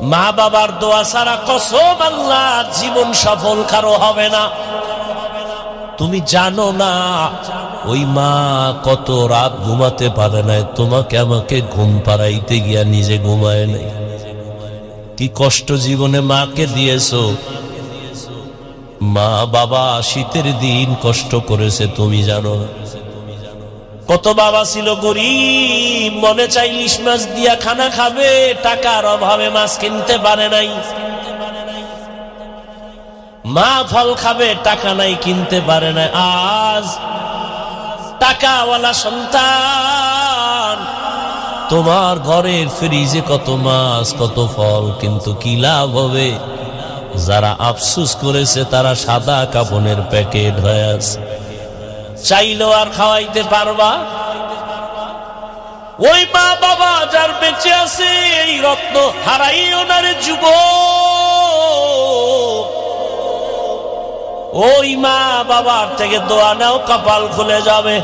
মা বাবার দোয়া ছাড়া কসম আল্লাহ জীবন সফল কারো হবে না। তুমি জানো না ওই মা কত রাত ঘুমাতে পারে নাই, তোমাকে আমাকে ঘুম পাড়াইতে গিয়া নিজে ঘুমায় নাই। কি কষ্ট জীবনে মাকে দিয়েছো। মা বাবা শীতের দিন কষ্ট করেছে, তুমি জানো না। কত বাবা ছিল গরিব, মনে চাই ইলিশ মাছ দিয়া খানা খাবে, টাকার অভাবে মাছ কিনতে পারে নাই। মা ফল খাবে, টাকা নাই, কিনতে পারে না। আজ টাকাওয়ালা সন্তান, তোমার ঘরের ফ্রিজে কত মাছ কত ফল, কিন্তু কি লাভ হবে? যারা আফসোস করেছে তারা সাদা কাপনের প্যাকেট হয়ে আছে। চাইলেও আর খাওয়াইতে পারবা? ওই মা বাবা যার বেঁচে আছে এই রত্ন হারাইও না রে যুবক। ওই মা বাবার থেকে দোয়া নাও, কপাল খুলে যাবে।